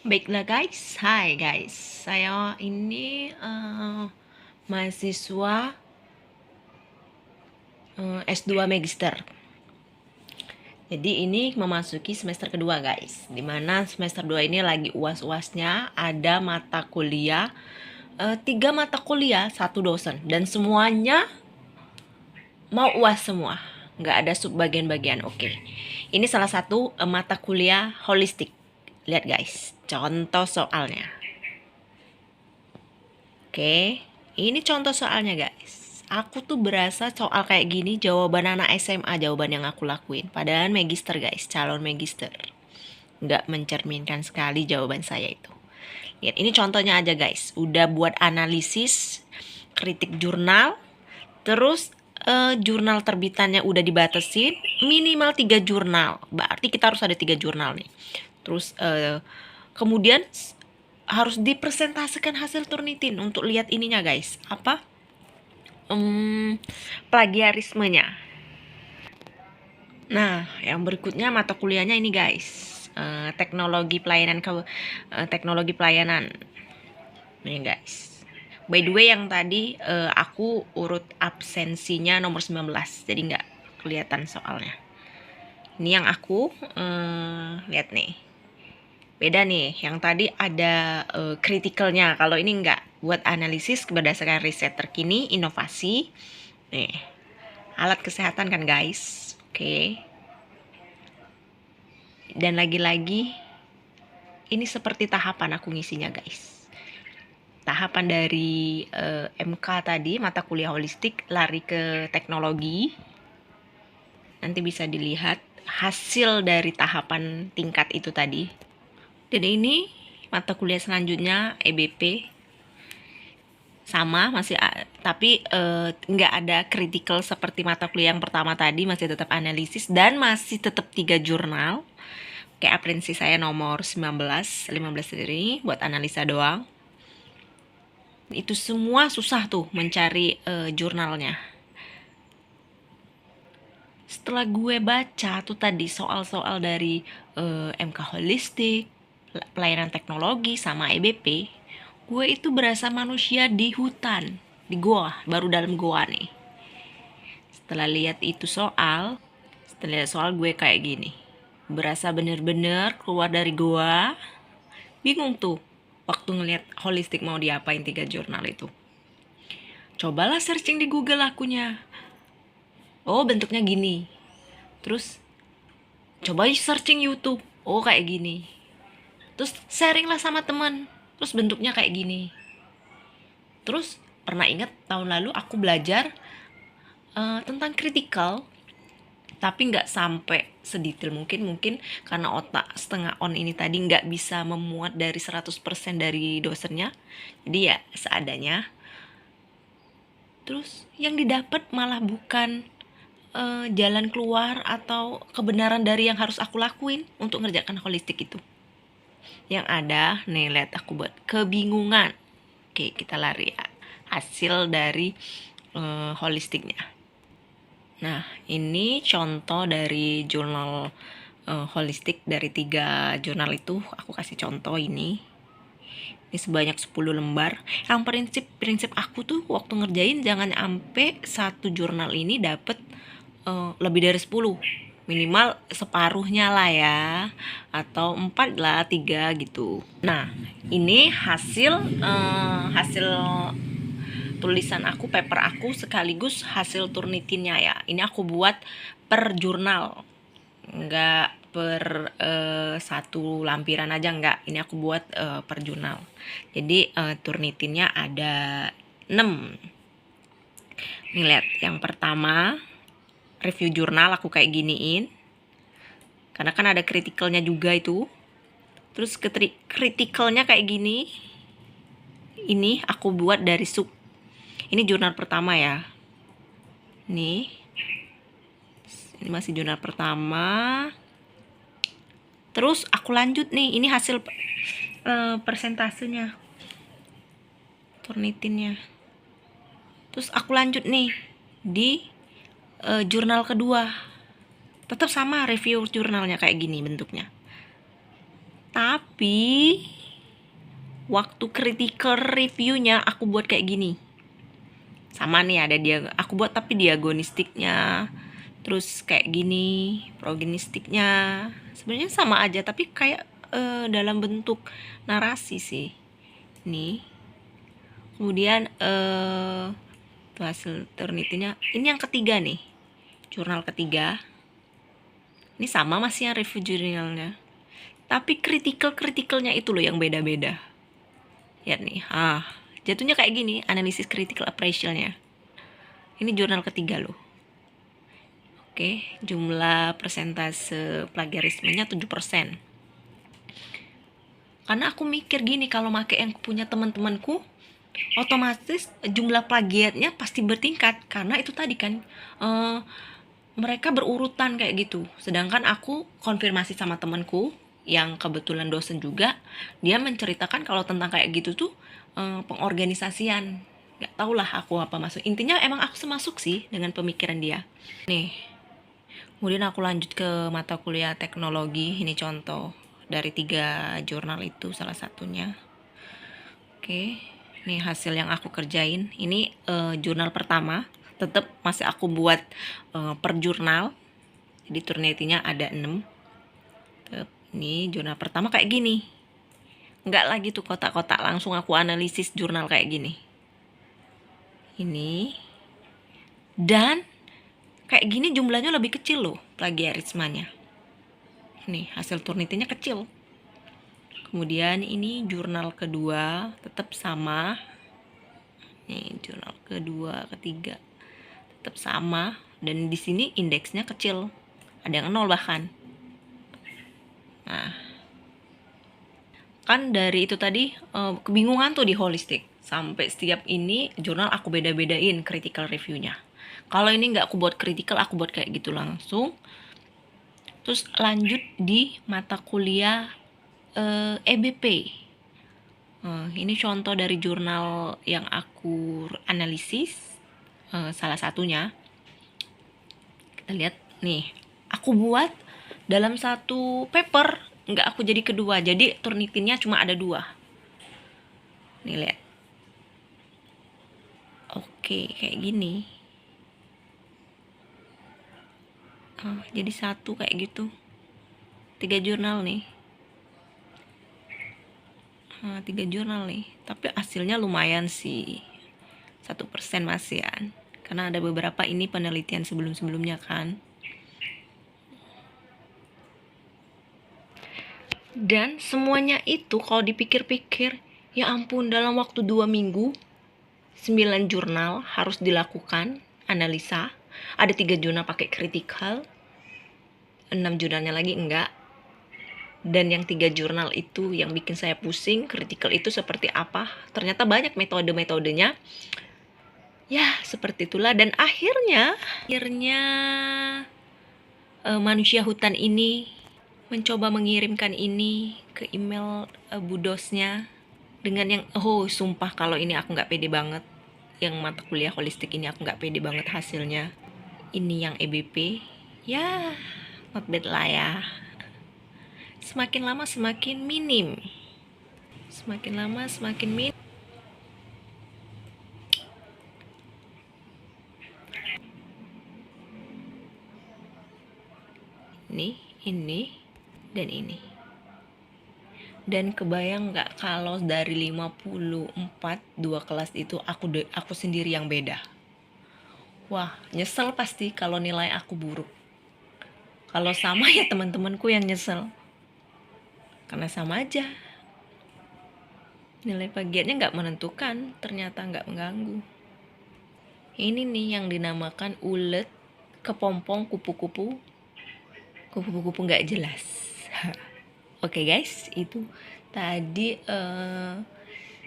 Baiklah guys, hai guys. Saya ini mahasiswa S2 Magister. Jadi ini memasuki semester kedua guys. Dimana semester 2 ini lagi uas-uasnya. Ada mata kuliah, 3 mata kuliah, 1 dosen. Dan semuanya mau uas semua. Nggak ada sub bagian-bagian, oke. Ini salah satu mata kuliah holistik. Lihat guys, contoh soalnya. Oke, ini contoh soalnya guys. Aku tuh berasa soal kayak gini jawaban anak SMA, jawaban yang aku lakuin. Padahal magister guys, calon magister. Nggak mencerminkan sekali jawaban saya itu. Lihat, ini contohnya aja guys. Udah buat analisis, kritik jurnal, terus jurnal terbitannya udah dibatasin, minimal 3 jurnal. Berarti kita harus ada 3 jurnal nih. Terus kemudian harus dipresentasikan hasil Turnitin untuk lihat ininya guys, apa plagiarismenya. Nah, yang berikutnya mata kuliahnya ini guys, teknologi pelayanan nih guys. By the way, yang tadi aku urut absensinya nomor 19, jadi nggak kelihatan soalnya. Ini yang aku lihat nih, beda nih. Yang tadi ada kritikalnya, kalau ini enggak. Buat analisis berdasarkan riset terkini, inovasi. Nih, alat kesehatan kan guys. Oke. Dan lagi-lagi, ini seperti tahapan aku ngisinya guys. Tahapan dari MK tadi, mata kuliah holistik, lari ke teknologi. Nanti bisa dilihat hasil dari tahapan tingkat itu tadi. Dan ini mata kuliah selanjutnya EBP, sama masih, tapi nggak ada kritikal seperti mata kuliah yang pertama tadi, masih tetap analisis dan masih tetap 3 jurnal. Kayak aprensi saya nomor 15 sendiri buat analisa doang. Itu semua susah tuh mencari jurnalnya. Setelah gue baca tuh tadi soal-soal dari MK holistik, pelayanan teknologi sama EBP, gue itu berasa manusia di hutan, di goa, baru dalam goa nih. Setelah lihat soal gue kayak gini, berasa bener-bener keluar dari goa. Bingung tuh waktu ngeliat holistik mau diapain 3 jurnal itu. Cobalah searching di Google akunya. Oh, bentuknya gini. Terus coba searching YouTube. Oh, kayak gini. Terus sharing lah sama teman, terus bentuknya kayak gini. Terus pernah ingat tahun lalu aku belajar tentang kritikal, tapi nggak sampai sedetail mungkin karena otak setengah on ini tadi nggak bisa memuat dari 100% dari dosennya, jadi ya seadanya. Terus yang didapat malah bukan jalan keluar atau kebenaran dari yang harus aku lakuin untuk ngerjakan holistik itu. Yang ada, nih lihat aku buat kebingungan. Oke, kita lari ya. Hasil dari holistiknya. Nah, ini contoh dari jurnal holistik. Dari 3 jurnal itu aku kasih contoh ini. Ini sebanyak 10 lembar. Yang prinsip aku tuh waktu ngerjain jangan sampai satu jurnal ini dapet lebih dari 10. Minimal separuhnya lah ya, atau 4 lah, 3 gitu. Nah, ini hasil tulisan aku, paper aku, sekaligus hasil Turnitinnya ya. Ini aku buat per jurnal, nggak per satu lampiran aja, nggak. Ini aku buat per jurnal. Jadi Turnitinnya ada 6. Nih lihat, yang pertama review jurnal aku kayak giniin, karena kan ada kritikalnya juga itu. Terus kritikalnya kayak gini, ini aku buat dari sub. Ini jurnal pertama ya, ini masih jurnal pertama. Terus aku lanjut nih, ini hasil persentasenya Turnitinnya. Terus aku lanjut nih di jurnal kedua, tetap sama review jurnalnya kayak gini bentuknya. Tapi waktu critical reviewnya aku buat kayak gini. Sama nih ada dia, aku buat tapi diagonistiknya, terus kayak gini progenistiknya. Sebenarnya sama aja tapi kayak dalam bentuk narasi sih. Nih. Kemudian tuh hasil ternitinya. Ini yang ketiga nih. Jurnal ketiga. Ini sama masih yang review jurnalnya. Tapi kritikalnya itu loh yang beda-beda. Ya nih, jatuhnya kayak gini, analisis critical appraisal-nya. Ini jurnal ketiga loh. Oke, jumlah persentase plagiarismenya 7%. Karena aku mikir gini, kalau make yang punya teman-temanku, otomatis jumlah plagiatnya pasti bertingkat. Karena itu tadi kan, mereka berurutan kayak gitu. Sedangkan aku konfirmasi sama temanku, yang kebetulan dosen juga, dia menceritakan kalau tentang kayak gitu tuh pengorganisasian. Gak tau lah aku apa masuk. Intinya emang aku semasuk sih dengan pemikiran dia. Nih, kemudian aku lanjut ke mata kuliah teknologi. Ini contoh dari 3 jurnal itu salah satunya. Oke, nih hasil yang aku kerjain. Ini jurnal pertama. Tetap masih aku buat per jurnal. Jadi turnetinya ada 6. Ini jurnal pertama kayak gini. Enggak lagi tuh kotak-kotak, langsung aku analisis jurnal kayak gini. Ini. Dan kayak gini jumlahnya lebih kecil loh plagiarismanya. Nih hasil turnitinya kecil. Kemudian ini jurnal kedua tetap sama. Nih jurnal kedua, ketiga tetap sama. Dan di sini indeksnya kecil. Ada yang 0 bahkan. Nah, kan dari itu tadi kebingungan tuh di holistik. Sampai setiap ini jurnal aku beda-bedain critical reviewnya. Kalau ini nggak aku buat critical, aku buat kayak gitu langsung. Terus lanjut di mata kuliah EBP. Ini contoh dari jurnal yang aku analisis. Salah satunya. Kita lihat nih. Aku buat dalam satu paper, nggak aku jadi kedua, jadi turnitinnya cuma ada 2. Nih lihat. Oke, kayak gini. Jadi 1 kayak gitu. 3 jurnal nih. 3 jurnal nih. Tapi hasilnya lumayan sih. 1% masih ya. Karena ada beberapa ini penelitian sebelum-sebelumnya kan. Dan semuanya itu kalau dipikir-pikir, ya ampun, dalam waktu 2 minggu 9 jurnal harus dilakukan analisa. Ada 3 jurnal pakai critical, 6 jurnalnya lagi enggak. Dan yang 3 jurnal itu yang bikin saya pusing, critical itu seperti apa. Ternyata banyak metode-metodenya. Ya seperti itulah. Dan akhirnya manusia hutan ini mencoba mengirimkan ini ke email budosnya dengan yang sumpah kalau ini aku nggak pede banget. Yang mata kuliah holistik ini aku nggak pede banget hasilnya. Ini yang EBP, ya not bad lah ya. Semakin lama semakin minim. Semakin lama semakin minim. Ini dan ini. Dan kebayang nggak kalau dari 54 2 kelas itu aku sendiri yang beda. Wah, nyesel pasti kalau nilai aku buruk. Kalau sama ya teman-temanku yang nyesel. Karena sama aja. Nilai plagiatnya nggak menentukan, ternyata nggak mengganggu. Ini nih yang dinamakan ulet, kepompong, kupu-kupu. Kupu-kupu nggak jelas. Oke guys, itu tadi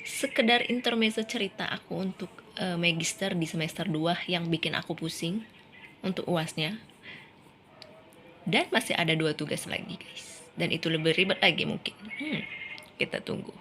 sekedar intermezzo cerita aku untuk magister di semester 2 yang bikin aku pusing untuk UASnya. Dan masih ada 2 tugas lagi guys. Dan itu lebih ribet lagi mungkin. Kita tunggu.